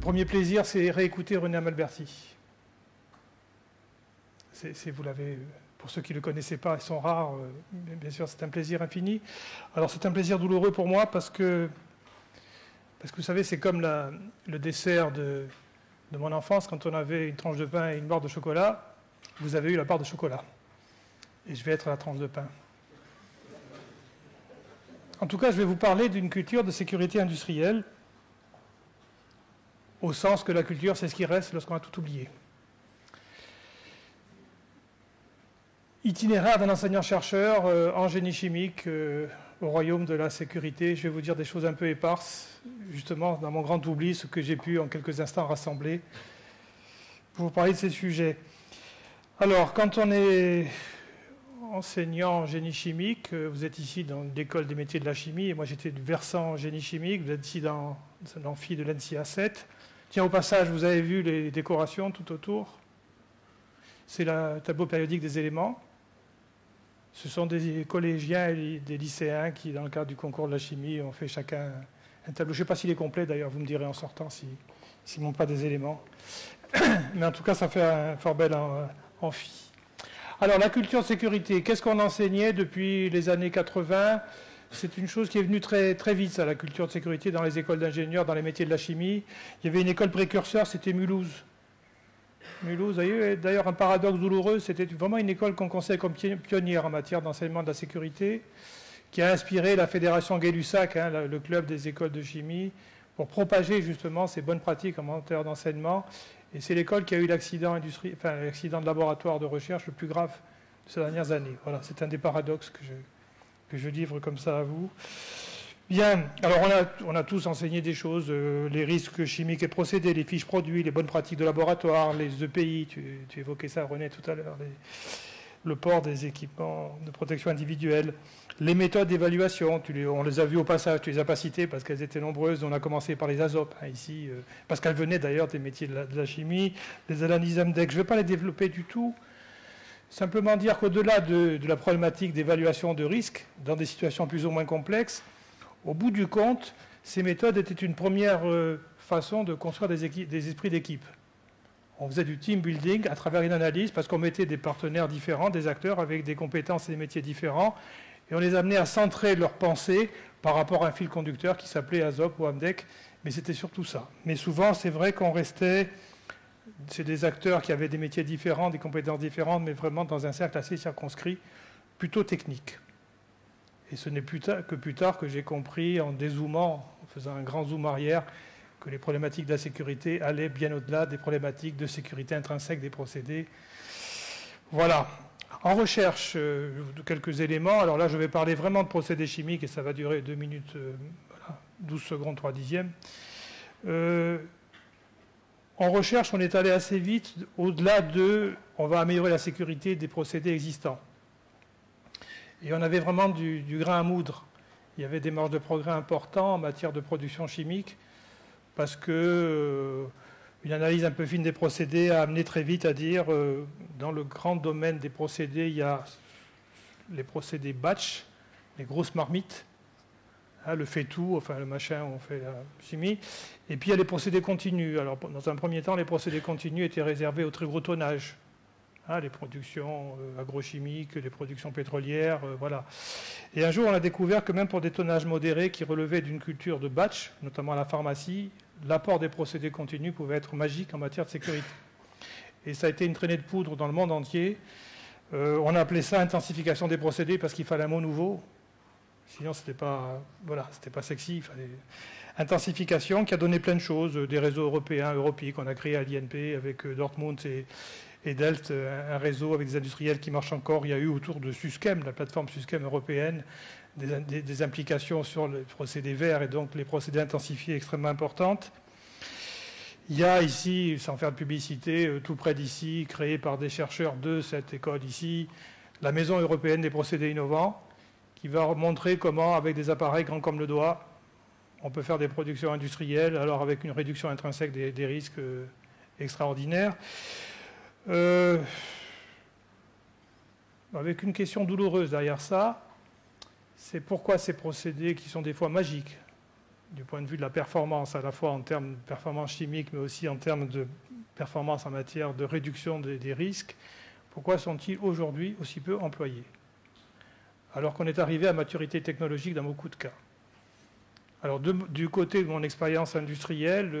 Premier plaisir, c'est réécouter René Amalberti. Vous l'avez, pour ceux qui ne le connaissaient pas, ils sont rares, bien sûr, c'est un plaisir infini. Alors c'est un plaisir douloureux pour moi parce que vous savez, c'est comme le dessert de mon enfance, quand on avait une tranche de pain et une barre de chocolat, vous avez eu la barre de chocolat. Et je vais être la tranche de pain. En tout cas, je vais vous parler d'une culture de sécurité industrielle, au sens que la culture, c'est ce qui reste lorsqu'on a tout oublié. Itinéraire d'un enseignant-chercheur en génie chimique au royaume de la sécurité. Je vais vous dire des choses un peu éparses, justement, dans mon grand oubli, ce que j'ai pu en quelques instants rassembler pour vous parler de ces sujets. Alors, quand on est enseignant en génie chimique, vous êtes ici dans l'école des métiers de la chimie, et moi j'étais du versant génie chimique, vous êtes ici dans l'amphi de l'NCA 7. Tiens, au passage, vous avez vu les décorations tout autour. C'est le tableau périodique des éléments. Ce sont des collégiens et des lycéens qui, dans le cadre du concours de la chimie, ont fait chacun un tableau. Je ne sais pas s'il est complet, d'ailleurs, vous me direz en sortant s'ils n'ont pas des éléments. Mais en tout cas, ça fait un fort bel amphi. Alors, la culture de sécurité, qu'est-ce qu'on enseignait depuis les années 80 ? C'est une chose qui est venue très, très vite, ça, la culture de sécurité dans les écoles d'ingénieurs, dans les métiers de la chimie. Il y avait une école précurseur, c'était Mulhouse. Mulhouse, vous voyez, d'ailleurs, un paradoxe douloureux, c'était vraiment une école qu'on considère comme pionnière en matière d'enseignement de la sécurité, qui a inspiré la fédération Gay-Lussac, le club des écoles de chimie, pour propager justement ces bonnes pratiques en matière d'enseignement. Et c'est l'école qui a eu l'accident de laboratoire de recherche le plus grave de ces dernières années. Voilà, c'est un des paradoxes que je livre comme ça à vous. Bien, alors on a tous enseigné des choses, les risques chimiques et procédés, les fiches produits, les bonnes pratiques de laboratoire, les EPI, tu évoquais ça René tout à l'heure, le port des équipements de protection individuelle, les méthodes d'évaluation, on les a vues au passage, tu les as pas citées parce qu'elles étaient nombreuses, on a commencé par les ASOP ici, parce qu'elles venaient d'ailleurs des métiers de la chimie, les analyses AMDEC, je ne vais pas les développer du tout. Simplement dire qu'au-delà de la problématique d'évaluation de risque, dans des situations plus ou moins complexes, au bout du compte, ces méthodes étaient une première façon de construire des esprits d'équipe. On faisait du team building à travers une analyse parce qu'on mettait des partenaires différents, des acteurs avec des compétences et des métiers différents, et on les amenait à centrer leurs pensées par rapport à un fil conducteur qui s'appelait ASOP ou AMDEC, mais c'était surtout ça. Mais souvent, c'est vrai qu'on restait... C'est des acteurs qui avaient des métiers différents, des compétences différentes, mais vraiment dans un cercle assez circonscrit, plutôt technique. Et ce n'est que plus tard que j'ai compris, en dézoomant, en faisant un grand zoom arrière, que les problématiques de la sécurité allaient bien au-delà des problématiques de sécurité intrinsèque des procédés. Voilà. En recherche, quelques éléments. Alors là, je vais parler vraiment de procédés chimiques, et ça va durer 2 minutes, 12 secondes, 3 dixièmes. En recherche, on est allé assez vite au-delà on va améliorer la sécurité des procédés existants. Et on avait vraiment du grain à moudre. Il y avait des marges de progrès importants en matière de production chimique parce que une analyse un peu fine des procédés a amené très vite à dire dans le grand domaine des procédés, il y a les procédés batch, les grosses marmites, le fait-tout, enfin le machin où on fait la chimie, et puis il y a les procédés continus. Alors dans un premier temps, les procédés continus étaient réservés au très gros tonnage. Les productions agrochimiques, les productions pétrolières, voilà. Et un jour, on a découvert que même pour des tonnages modérés qui relevaient d'une culture de batch, notamment à la pharmacie, l'apport des procédés continus pouvait être magique en matière de sécurité. Et ça a été une traînée de poudre dans le monde entier. On a appelé ça intensification des procédés parce qu'il fallait un mot nouveau. Sinon, c'était pas sexy. Il fallait... Intensification qui a donné plein de choses, des réseaux européens, Europi, qu'on a créé à l'INP avec Dortmund et Delft, un réseau avec des industriels qui marchent encore. Il y a eu autour de Suschem, la plateforme Suschem européenne, des implications sur les procédés verts et donc les procédés intensifiés extrêmement importantes. Il y a ici, sans faire de publicité, tout près d'ici, créé par des chercheurs de cette école ici, la Maison européenne des procédés innovants, qui va montrer comment, avec des appareils grands comme le doigt, on peut faire des productions industrielles, alors avec une réduction intrinsèque des risques extraordinaires. Avec une question douloureuse derrière ça, c'est pourquoi ces procédés qui sont des fois magiques, du point de vue de la performance, à la fois en termes de performance chimique, mais aussi en termes de performance en matière de réduction des risques, pourquoi sont-ils aujourd'hui aussi peu employés? Alors qu'on est arrivé à maturité technologique dans beaucoup de cas. Alors, du côté de mon expérience industrielle,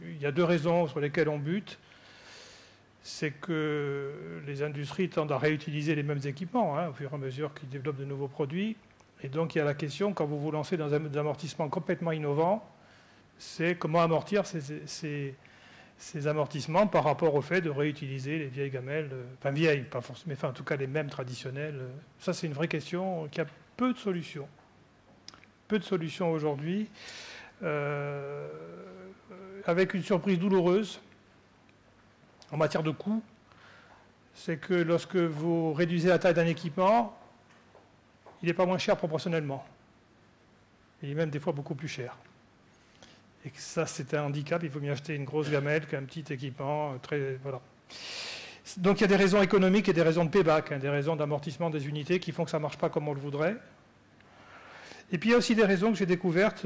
il y a deux raisons sur lesquelles on bute. C'est que les industries tendent à réutiliser les mêmes équipements au fur et à mesure qu'ils développent de nouveaux produits. Et donc, il y a la question, quand vous vous lancez dans un amortissement complètement innovant, c'est comment amortir ces amortissements par rapport au fait de réutiliser les vieilles gamelles, enfin vieilles, pas forcément, mais en tout cas les mêmes traditionnelles. Ça, c'est une vraie question qui a peu de solutions. Peu de solutions aujourd'hui, avec une surprise douloureuse en matière de coût, c'est que lorsque vous réduisez la taille d'un équipement, il n'est pas moins cher proportionnellement. Il est même des fois beaucoup plus cher. Et que ça, c'est un handicap. Il vaut mieux acheter une grosse gamelle qu'un petit équipement. Voilà. Donc il y a des raisons économiques et des raisons de payback, des raisons d'amortissement des unités qui font que ça ne marche pas comme on le voudrait. Et puis il y a aussi des raisons que j'ai découvertes,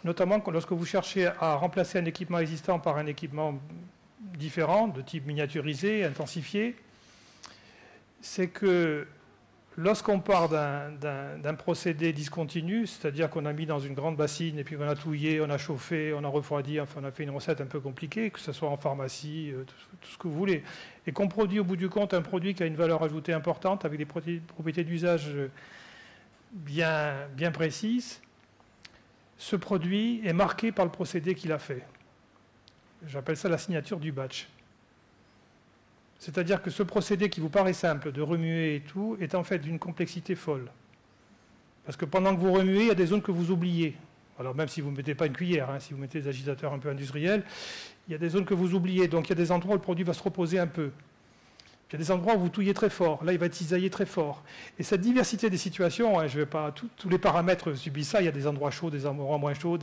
notamment lorsque vous cherchez à remplacer un équipement existant par un équipement différent, de type miniaturisé, intensifié, c'est que lorsqu'on part d'un procédé discontinu, c'est-à-dire qu'on a mis dans une grande bassine et puis on a touillé, on a chauffé, on a refroidi, enfin on a fait une recette un peu compliquée, que ce soit en pharmacie, tout ce que vous voulez, et qu'on produit au bout du compte un produit qui a une valeur ajoutée importante avec des propriétés d'usage bien précises, ce produit est marqué par le procédé qu'il a fait. J'appelle ça la signature du batch. C'est-à-dire que ce procédé qui vous paraît simple, de remuer et tout, est en fait d'une complexité folle. Parce que pendant que vous remuez, il y a des zones que vous oubliez. Alors même si vous ne mettez pas une cuillère, si vous mettez des agitateurs un peu industriels, il y a des zones que vous oubliez. Donc il y a des endroits où le produit va se reposer un peu. Il y a des endroits où vous touillez très fort. Là, il va être cisaillé très fort. Et cette diversité des situations, je vais pas, tous les paramètres subissent ça. Il y a des endroits chauds, des endroits moins chauds.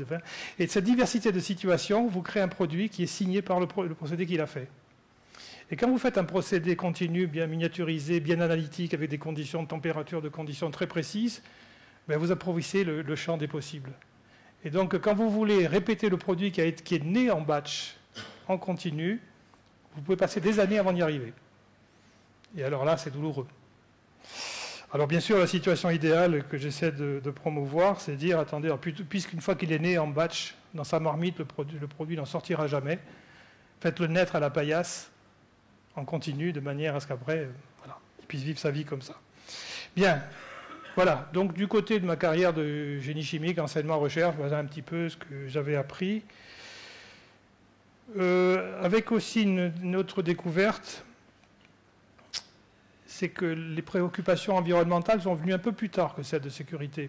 Et cette diversité de situations vous crée un produit qui est signé par le procédé qu'il a fait. Et quand vous faites un procédé continu, bien miniaturisé, bien analytique, avec des conditions de température, de conditions très précises, vous appauvrissez le champ des possibles. Et donc, quand vous voulez répéter le produit qui est né en batch, en continu, vous pouvez passer des années avant d'y arriver. Et alors là, c'est douloureux. Alors bien sûr, la situation idéale que j'essaie de promouvoir, c'est de dire, attendez, puisqu'une fois qu'il est né en batch, dans sa marmite, le produit n'en sortira jamais, faites-le naître à la paillasse, en continu, de manière à ce qu'après, voilà, il puisse vivre sa vie comme ça. Bien, voilà. Donc du côté de ma carrière de génie chimique, enseignement, recherche, voilà un petit peu ce que j'avais appris. Avec aussi une autre découverte, c'est que les préoccupations environnementales sont venues un peu plus tard que celles de sécurité.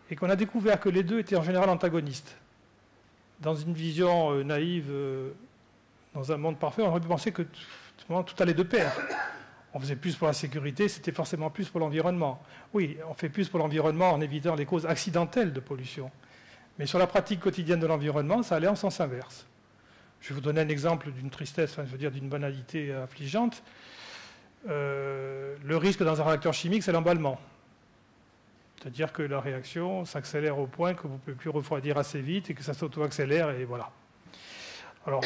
Et qu'on a découvert que les deux étaient en général antagonistes. Dans une vision naïve, dans un monde parfait, on aurait pu penser que tout allait de pair. On faisait plus pour la sécurité, c'était forcément plus pour l'environnement. Oui, on fait plus pour l'environnement en évitant les causes accidentelles de pollution. Mais sur la pratique quotidienne de l'environnement, ça allait en sens inverse. Je vais vous donner un exemple d'une tristesse, enfin, je veux dire d'une banalité affligeante. Le risque dans un réacteur chimique, c'est l'emballement. C'est-à-dire que la réaction s'accélère au point que vous ne pouvez plus refroidir assez vite et que ça s'auto-accélère, et voilà. Alors,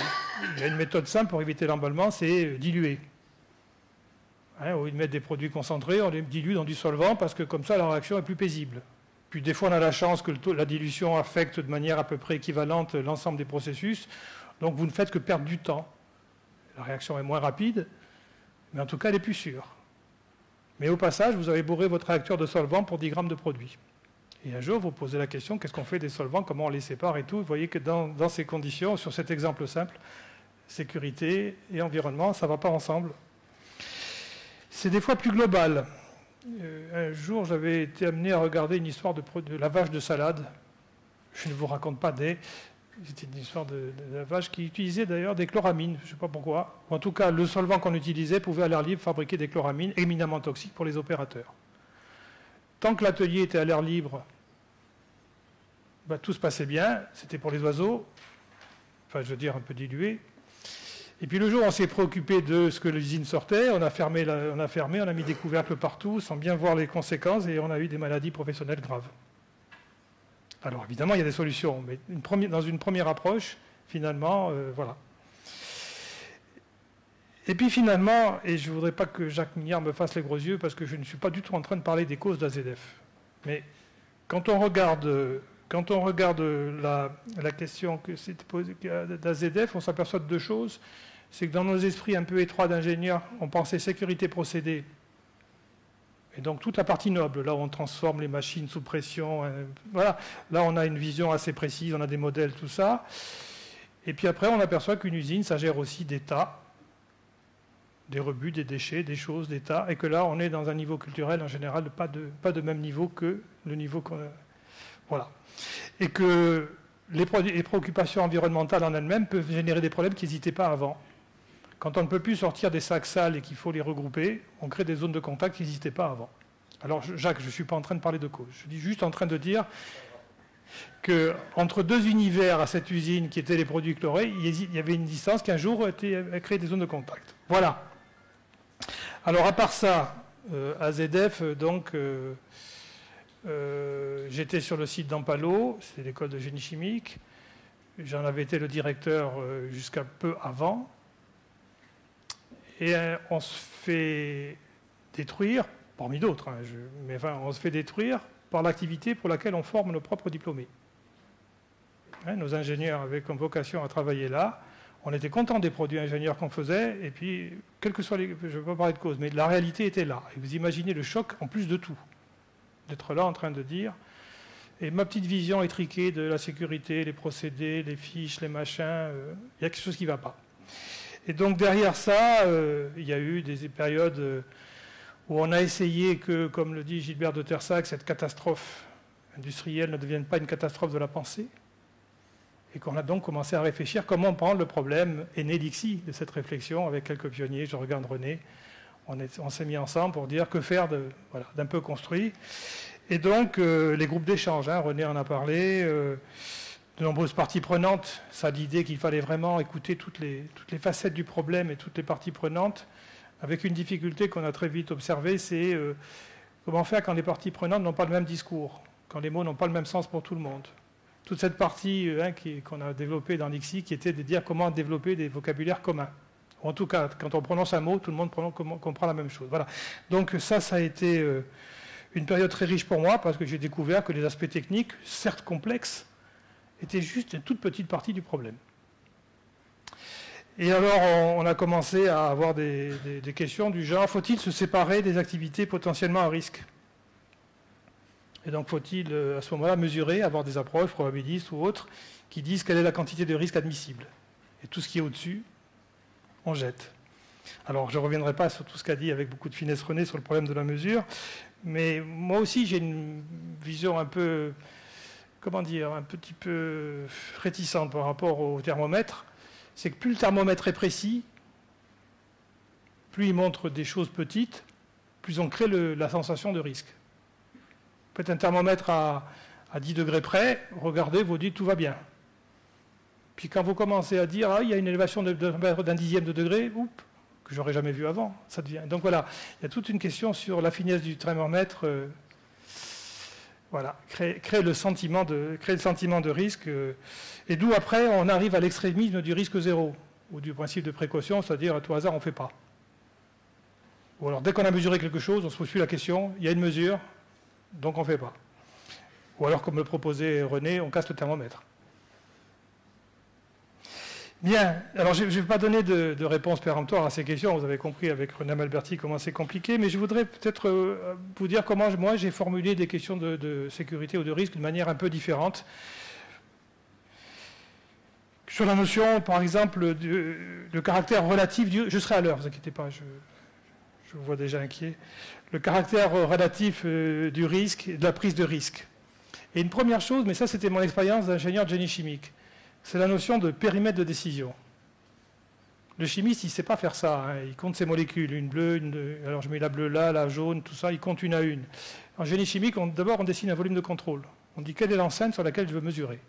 il y a une méthode simple pour éviter l'emballement, c'est diluer. Au lieu de mettre des produits concentrés, on les dilue dans du solvant parce que comme ça, la réaction est plus paisible. Puis des fois, on a la chance que la dilution affecte de manière à peu près équivalente l'ensemble des processus. Donc, vous ne faites que perdre du temps. La réaction est moins rapide, mais en tout cas, elle est plus sûre. Mais au passage, vous avez bourré votre réacteur de solvant pour 10 grammes de produit. Et un jour, vous posez la question, qu'est-ce qu'on fait des solvants, comment on les sépare et tout. Vous voyez que dans ces conditions, sur cet exemple simple, sécurité et environnement, ça ne va pas ensemble. C'est des fois plus global. Un jour, j'avais été amené à regarder une histoire de lavage de salade. Je ne vous raconte pas c'était une histoire de lavage qui utilisait d'ailleurs des chloramines, je ne sais pas pourquoi. En tout cas, le solvant qu'on utilisait pouvait à l'air libre fabriquer des chloramines éminemment toxiques pour les opérateurs. Tant que l'atelier était à l'air libre, tout se passait bien, c'était pour les oiseaux, enfin je veux dire un peu dilué. Et puis le jour où on s'est préoccupé de ce que l'usine sortait, on a fermé, on a mis des couvercles partout sans bien voir les conséquences et on a eu des maladies professionnelles graves. Alors évidemment, il y a des solutions, mais dans une première approche, finalement, voilà. Et puis finalement, et je ne voudrais pas que Jacques Mignard me fasse les gros yeux, parce que je ne suis pas du tout en train de parler des causes d'AZF. Mais quand on regarde la question que c'était posée d'AZF, on s'aperçoit de deux choses. C'est que dans nos esprits un peu étroits d'ingénieurs, on pensait sécurité procédé. Et donc toute la partie noble, là où on transforme les machines sous pression, voilà, là on a une vision assez précise, on a des modèles, tout ça. Et puis après, on aperçoit qu'une usine, ça gère aussi des tas, des rebuts, des déchets, des choses, des tas, et que là, on est dans un niveau culturel, en général, pas de même niveau que le niveau qu'on a. Voilà. Et que les préoccupations environnementales en elles-mêmes peuvent générer des problèmes qui n'existaient pas avant. Quand on ne peut plus sortir des sacs sales et qu'il faut les regrouper, on crée des zones de contact qui n'existaient pas avant. Alors, Jacques, je ne suis pas en train de parler de cause. Je suis juste en train de dire qu'entre deux univers à cette usine qui étaient les produits chlorés, il y avait une distance qui un jour a créé des zones de contact. Voilà. Alors, à part ça, AZF, donc, j'étais sur le site d'Ampalo, c'est l'école de génie chimique. J'en avais été le directeur jusqu'à peu avant. Et on se fait détruire, parmi d'autres, hein, mais enfin, on se fait détruire par l'activité pour laquelle on forme nos propres diplômés. Hein, nos ingénieurs avaient comme vocation à travailler là. On était contents des produits ingénieurs qu'on faisait, et puis, quels que soient les... Je ne vais pas parler de cause, mais la réalité était là. Et vous imaginez le choc, en plus de tout, d'être là en train de dire... Et ma petite vision étriquée de la sécurité, les procédés, les fiches, les machins, il y a quelque chose qui ne va pas. Et donc derrière ça, il y a eu des périodes où on a essayé que, comme le dit Gilbert de Terssac, cette catastrophe industrielle ne devienne pas une catastrophe de la pensée. Et qu'on a donc commencé à réfléchir comment prendre le problème. Et né d'ICSI, de cette réflexion, avec quelques pionniers, je regarde René, on s'est mis ensemble pour dire que faire d'un peu construit. Et donc les groupes d'échange, hein, René en a parlé, de nombreuses parties prenantes. Ça, l'idée qu'il fallait vraiment écouter toutes les facettes du problème et toutes les parties prenantes, avec une difficulté qu'on a très vite observée, c'est comment faire quand les parties prenantes n'ont pas le même discours, quand les mots n'ont pas le même sens pour tout le monde. Toute cette partie qu'on a développée dans l'ICSI, qui était de dire comment développer des vocabulaires communs. En tout cas, quand on prononce un mot, tout le monde comprend la même chose. Voilà. Donc ça a été une période très riche pour moi, parce que j'ai découvert que les aspects techniques, certes complexes, était juste une toute petite partie du problème. Et alors, on a commencé à avoir des questions du genre, faut-il se séparer des activités potentiellement à risque? Et donc, faut-il, à ce moment-là, mesurer, avoir des approches probabilistes ou autres, qui disent quelle est la quantité de risque admissible? Et tout ce qui est au-dessus, on jette. Alors, je ne reviendrai pas sur tout ce qu'a dit avec beaucoup de finesse René sur le problème de la mesure, mais moi aussi, j'ai une vision un peu... comment dire, un petit peu réticente par rapport au thermomètre, c'est que plus le thermomètre est précis, plus il montre des choses petites, plus on crée la sensation de risque. Faites un thermomètre à 10 degrés près, regardez, vous dites tout va bien. Puis quand vous commencez à dire, il y a une élévation d'un dixième de degré, que j'aurais jamais vu avant, ça devient... Donc voilà, il y a toute une question sur la finesse du thermomètre... Voilà, créer le sentiment de risque, et d'où après on arrive à l'extrémisme du risque zéro, ou du principe de précaution, c'est-à-dire à tout hasard on ne fait pas. Ou alors dès qu'on a mesuré quelque chose, on ne se pose plus la question, il y a une mesure, donc on ne fait pas. Ou alors comme le proposait René, on casse le thermomètre. Bien, alors je ne vais pas donner de réponse péremptoire à ces questions, vous avez compris avec René Malberti comment c'est compliqué, mais je voudrais peut-être vous dire comment moi j'ai formulé des questions de sécurité ou de risque d'une manière un peu différente. Sur la notion, par exemple, le caractère relatif du... Je serai à l'heure, ne vous inquiétez pas, je vous vois déjà inquiet. Le caractère relatif du risque, de la prise de risque. Et une première chose, mais ça c'était mon expérience d'ingénieur de génie chimique, c'est la notion de périmètre de décision. Le chimiste, il ne sait pas faire ça. Hein. Il compte ses molécules, une bleue, alors je mets la bleue là, la jaune, tout ça, il compte une à une. En génie chimique, d'abord on dessine un volume de contrôle. On dit quelle est l'enceinte sur laquelle je veux mesurer.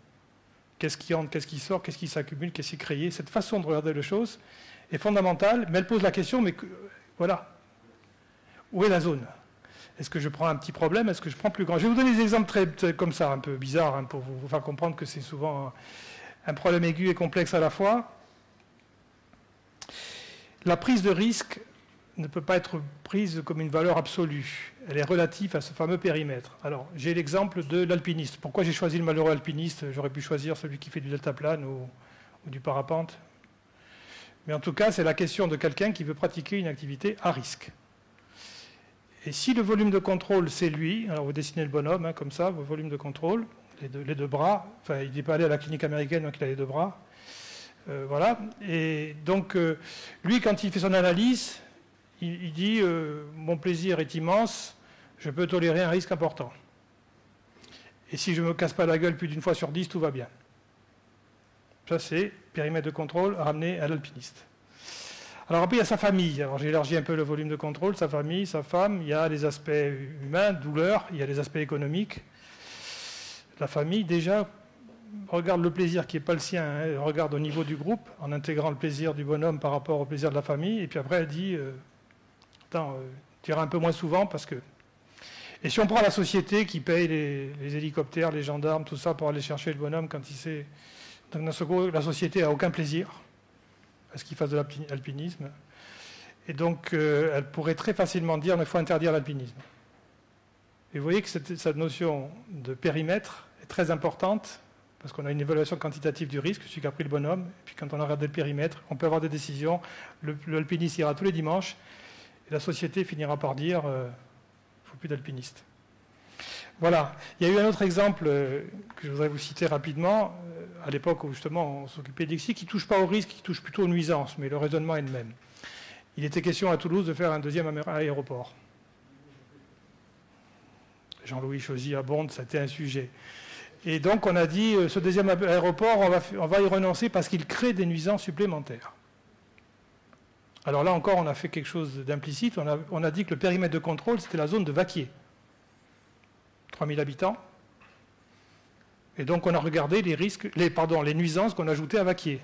Qu'est-ce qui entre, qu'est-ce qui sort, qu'est-ce qui s'accumule, qu'est-ce qui est créé. Cette façon de regarder les choses est fondamentale, mais elle pose la question, mais voilà, où est la zone? Est-ce que je prends un petit problème? Est-ce que je prends plus grand? Je vais vous donner des exemples très comme ça, un peu bizarres, hein, pour vous faire comprendre que c'est souvent un problème aigu et complexe à la fois. La prise de risque ne peut pas être prise comme une valeur absolue. Elle est relative à ce fameux périmètre. Alors, j'ai l'exemple de l'alpiniste. Pourquoi j'ai choisi le malheureux alpiniste? J'aurais pu choisir celui qui fait du deltaplane ou du parapente. Mais en tout cas, c'est la question de quelqu'un qui veut pratiquer une activité à risque. Et si le volume de contrôle, c'est lui, alors vous dessinez le bonhomme, hein, comme ça, vos volumes de contrôle, les deux bras, enfin, il n'est pas allé à la clinique américaine, donc il a les deux bras. Voilà. Et donc, lui, quand il fait son analyse, il dit mon plaisir est immense, je peux tolérer un risque important. Et si je ne me casse pas la gueule plus d'une fois sur 10, tout va bien. Ça, c'est périmètre de contrôle ramené à l'alpiniste. Alors après, il y a sa famille. Alors j'ai élargi un peu le volume de contrôle, sa famille, sa femme. Il y a les aspects humains, douleur, il y a les aspects économiques. La famille, déjà, regarde le plaisir qui n'est pas le sien, hein, regarde au niveau du groupe, en intégrant le plaisir du bonhomme par rapport au plaisir de la famille. Et puis après, elle dit attends, tu iras un peu moins souvent parce que. Et si on prend la société qui paye les hélicoptères, les gendarmes, tout ça pour aller chercher le bonhomme quand il sait. Donc dans ce cas, la société n'a aucun plaisir à ce qu'il fasse de l'alpinisme. Et donc, elle pourrait très facilement dire qu'il faut interdire l'alpinisme. Et vous voyez que cette notion de périmètre est très importante, parce qu'on a une évaluation quantitative du risque, celui qui a pris le bonhomme, et puis quand on a regardé le périmètre, on peut avoir des décisions, l'alpiniste ira tous les dimanches, et la société finira par dire il ne faut plus d'alpinistes. Voilà. Il y a eu un autre exemple que je voudrais vous citer rapidement, à l'époque où justement on s'occupait d'ICSI, qui ne touche pas au risque, qui touche plutôt aux nuisances, mais le raisonnement est le même. Il était question à Toulouse de faire un deuxième aéroport. Jean-Louis Chauzy à Bonde, c'était un sujet. Et donc on a dit, ce deuxième aéroport, on va y renoncer parce qu'il crée des nuisances supplémentaires. Alors là encore, on a fait quelque chose d'implicite, on a dit que le périmètre de contrôle, c'était la zone de Vaquier. 3000 habitants. Et donc on a regardé les nuisances qu'on ajoutait à Vaquier.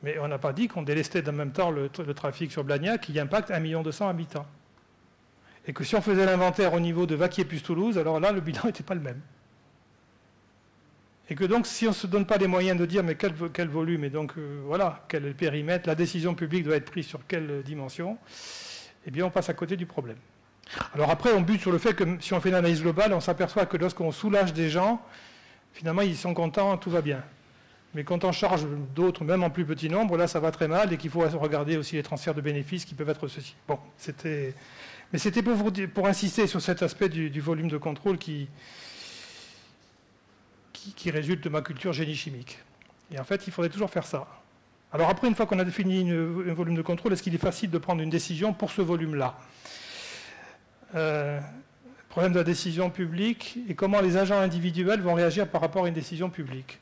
Mais on n'a pas dit qu'on délestait en même temps le trafic sur Blagnac qui impacte 1 200 000 habitants. Et que si on faisait l'inventaire au niveau de Vaquier plus Toulouse, alors là, le bilan n'était pas le même. Et que donc, si on ne se donne pas les moyens de dire mais quel volume, et donc voilà, quel est le périmètre, la décision publique doit être prise sur quelle dimension, eh bien on passe à côté du problème. Alors après, on bute sur le fait que si on fait une analyse globale, on s'aperçoit que lorsqu'on soulage des gens, finalement, ils sont contents, tout va bien. Mais quand on charge d'autres, même en plus petit nombre, là, ça va très mal et qu'il faut regarder aussi les transferts de bénéfices qui peuvent être ceci. Bon, c'était pour insister sur cet aspect du volume de contrôle qui résulte de ma culture génie chimique. Et en fait, il faudrait toujours faire ça. Alors après, une fois qu'on a défini un volume de contrôle, est-ce qu'il est facile de prendre une décision pour ce volume-là? Problème de la décision publique et comment les agents individuels vont réagir par rapport à une décision publique.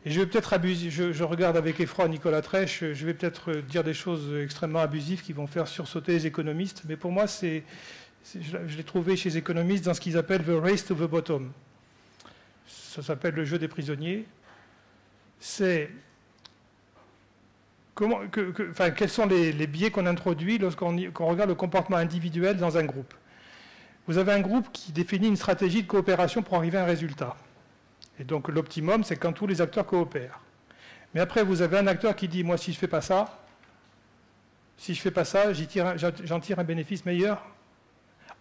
Et je vais peut-être abuser, je regarde avec effroi Nicolas Trèche, je vais peut-être dire des choses extrêmement abusives qui vont faire sursauter les économistes, mais pour moi, je l'ai trouvé chez les économistes dans ce qu'ils appellent the race to the bottom. Ça s'appelle le jeu des prisonniers. C'est quels sont les biais qu'on introduit lorsqu'on regarde le comportement individuel dans un groupe. Vous avez un groupe qui définit une stratégie de coopération pour arriver à un résultat. Et donc l'optimum, c'est quand tous les acteurs coopèrent. Mais après, vous avez un acteur qui dit, moi, si je ne fais pas ça, j'en tire un bénéfice meilleur,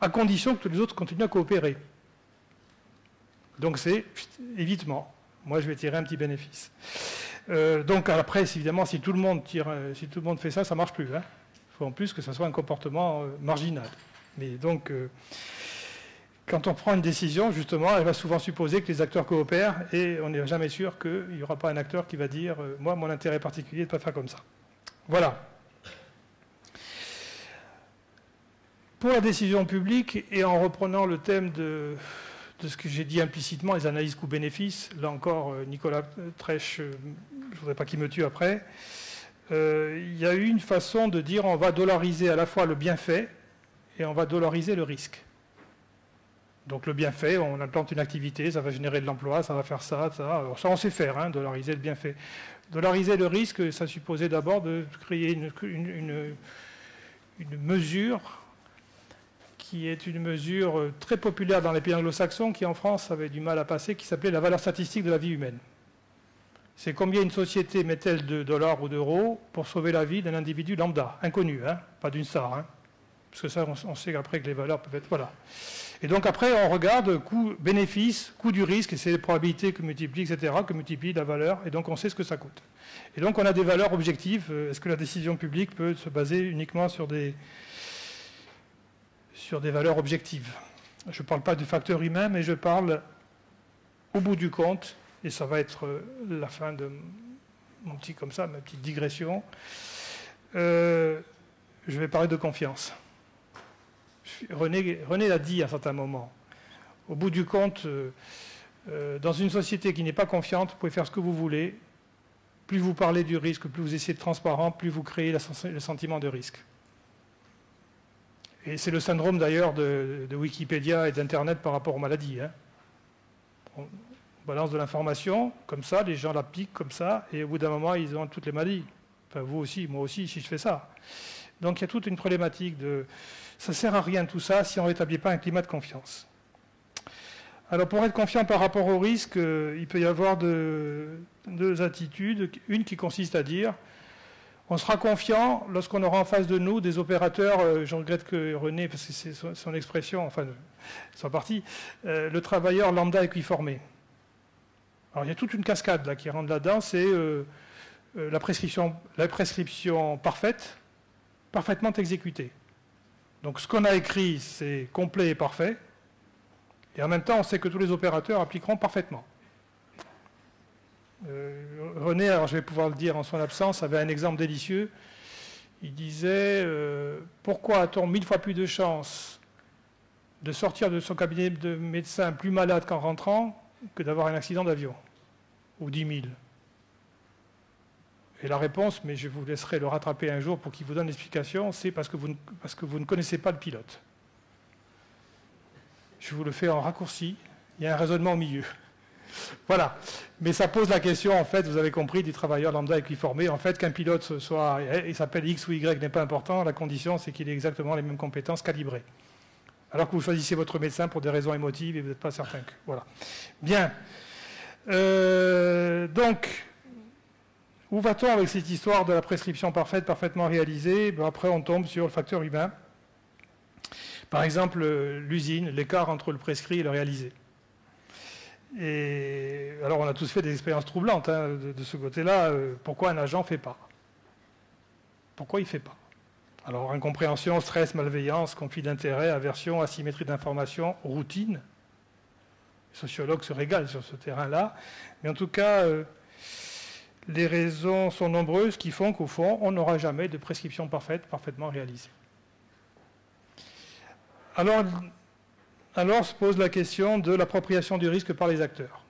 à condition que tous les autres continuent à coopérer. Donc c'est évitement. Moi, je vais tirer un petit bénéfice. Donc après, évidemment, si tout le monde fait ça, ça ne marche plus. Hein. Il faut en plus que ce soit un comportement marginal. Mais donc, quand on prend une décision, justement, elle va souvent supposer que les acteurs coopèrent et on n'est jamais sûr qu'il n'y aura pas un acteur qui va dire « moi, mon intérêt particulier est de ne pas faire comme ça ». Voilà. Pour la décision publique, et en reprenant le thème de ce que j'ai dit implicitement, les analyses coûts-bénéfices, là encore, Nicolas Trèche, je ne voudrais pas qu'il me tue après, il y a eu une façon de dire on va dollariser à la fois le bienfait et on va dollariser le risque. Donc le bienfait, on implante une activité, ça va générer de l'emploi, ça va faire ça, ça. Alors ça on sait faire, hein, dollariser le bienfait. Dollariser le risque, ça supposait d'abord de créer une mesure qui est une mesure très populaire dans les pays anglo-saxons, qui en France avait du mal à passer, qui s'appelait la valeur statistique de la vie humaine. C'est combien une société met-elle de dollars ou d'euros pour sauver la vie d'un individu lambda, inconnu, hein, pas d'une star. Hein, parce que ça, on sait qu'après que les valeurs peuvent être... Voilà. Et donc après, on regarde coût-bénéfice, coût du risque, et c'est les probabilités que multiplie, etc., que multiplie la valeur, et donc on sait ce que ça coûte. Et donc on a des valeurs objectives. Est-ce que la décision publique peut se baser uniquement sur des valeurs objectives? Je ne parle pas du facteur humain, mais je parle au bout du compte, et ça va être la fin de ma petite digression. Je vais parler de confiance. René l'a dit à un certain moment. Au bout du compte, dans une société qui n'est pas confiante, vous pouvez faire ce que vous voulez. Plus vous parlez du risque, plus vous essayez de transparent, plus vous créez le sentiment de risque. Et c'est le syndrome d'ailleurs de Wikipédia et d'Internet par rapport aux maladies. Hein. On balance de l'information, comme ça, les gens la piquent comme ça, et au bout d'un moment, ils ont toutes les maladies. Enfin, vous aussi, moi aussi, si je fais ça. Donc il y a toute une problématique de... Ça ne sert à rien tout ça si on ne rétablit pas un climat de confiance. Alors pour être confiant par rapport au risque, il peut y avoir deux attitudes. Une qui consiste à dire on sera confiant lorsqu'on aura en face de nous des opérateurs, je regrette que René, parce que c'est son expression, enfin, son parti, le travailleur lambda équiformé. Alors il y a toute une cascade là, qui rentre là-dedans, c'est la prescription parfaite, parfaitement exécutée. Donc ce qu'on a écrit, c'est complet et parfait, et en même temps, on sait que tous les opérateurs appliqueront parfaitement. René, alors je vais pouvoir le dire en son absence, avait un exemple délicieux. Il disait pourquoi a-t-on 1000 fois plus de chances de sortir de son cabinet de médecin plus malade qu'en rentrant que d'avoir un accident d'avion, ou 10 000. Et la réponse, mais je vous laisserai le rattraper un jour pour qu'il vous donne l'explication, c'est parce que vous ne connaissez pas le pilote. Je vous le fais en raccourci, il y a un raisonnement au milieu. Voilà. Mais ça pose la question, en fait, vous avez compris, du travailleur lambda équiformé. En fait, qu'un pilote soit, il s'appelle X ou Y n'est pas important, la condition, c'est qu'il ait exactement les mêmes compétences calibrées. Alors que vous choisissez votre médecin pour des raisons émotives et vous n'êtes pas certain que... Voilà. Bien. Donc, où va-t-on avec cette histoire de la prescription parfaite, parfaitement réalisée? Après, on tombe sur le facteur humain. Par exemple, l'usine, l'écart entre le prescrit et le réalisé. Et alors, on a tous fait des expériences troublantes hein, de ce côté-là. Pourquoi un agent ne fait pas? Pourquoi il ne fait pas? Alors, incompréhension, stress, malveillance, conflit d'intérêt, aversion, asymétrie d'information, routine. Les sociologues se régalent sur ce terrain-là. Mais en tout cas, les raisons sont nombreuses qui font qu'au fond, on n'aura jamais de prescription parfaite, parfaitement réalisée. Alors se pose la question de l'appropriation du risque par les acteurs.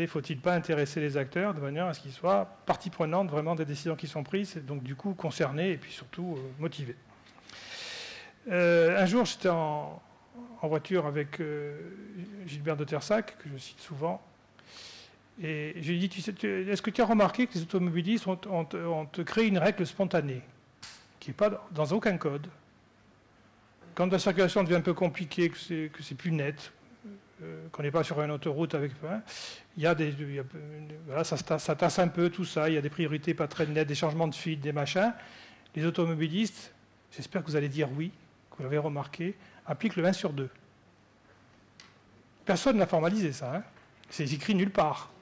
Faut-il pas intéresser les acteurs de manière à ce qu'ils soient partie prenante vraiment des décisions qui sont prises, et donc du coup concernés et puis surtout motivés. Un jour, j'étais en voiture avec Gilbert de Tersac, que je cite souvent, et je lui ai dit, est-ce que tu as remarqué que les automobilistes ont créé une règle spontanée, qui n'est pas dans aucun code? Quand la circulation devient un peu compliquée, que c'est plus net, qu'on n'est pas sur une autoroute avec... voilà, ça tasse un peu tout ça, il y a des priorités pas très nettes, des changements de fuite, des machins. Les automobilistes, j'espère que vous allez dire oui, que vous l'avez remarqué, appliquent le 1 sur 2. Personne n'a formalisé ça, hein. C'est écrit nulle part.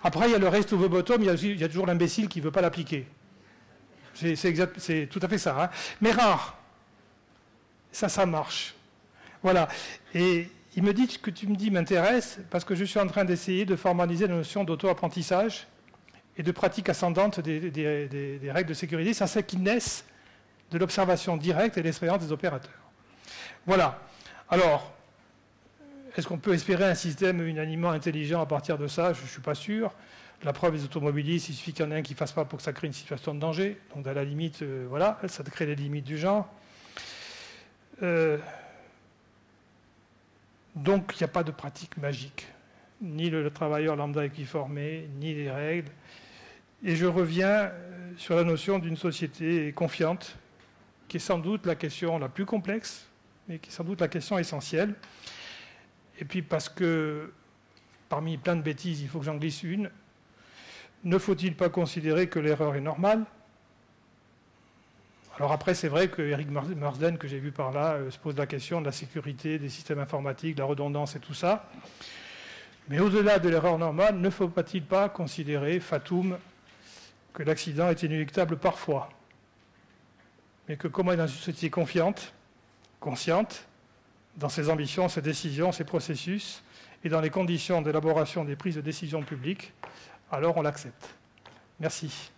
Après, il y a le reste of the bottom, il y a toujours l'imbécile qui ne veut pas l'appliquer. C'est tout à fait ça, hein. Mais rare. Ça marche. Voilà. Et il me dit que ce que tu me dis m'intéresse parce que je suis en train d'essayer de formaliser la notion d'auto-apprentissage et de pratique ascendante des règles de sécurité. Ça, c'est qui naissent de l'observation directe et de l'expérience des opérateurs. Voilà. Alors, est-ce qu'on peut espérer un système unanimement intelligent à partir de ça? Je ne suis pas sûr. La preuve des automobilistes, il suffit qu'il y en ait un qui ne fasse pas pour que ça crée une situation de danger. Donc, à la limite, voilà, ça crée les limites du genre. Donc, il n'y a pas de pratique magique, ni le travailleur lambda équiformé, ni les règles. Et je reviens sur la notion d'une société confiante qui est sans doute la question la plus complexe, mais qui est sans doute la question essentielle. Et puis parce que, parmi plein de bêtises, il faut que j'en glisse une, ne faut-il pas considérer que l'erreur est normale? Alors après, c'est vrai que Eric Marsden, que j'ai vu par là, se pose la question de la sécurité des systèmes informatiques, de la redondance et tout ça. Mais au-delà de l'erreur normale, ne faut-il pas considérer, fatum, que l'accident est inéluctable parfois, mais que comme on est dans une société confiante, consciente, dans ses ambitions, ses décisions, ses processus, et dans les conditions d'élaboration des prises de décision publiques, alors on l'accepte. Merci.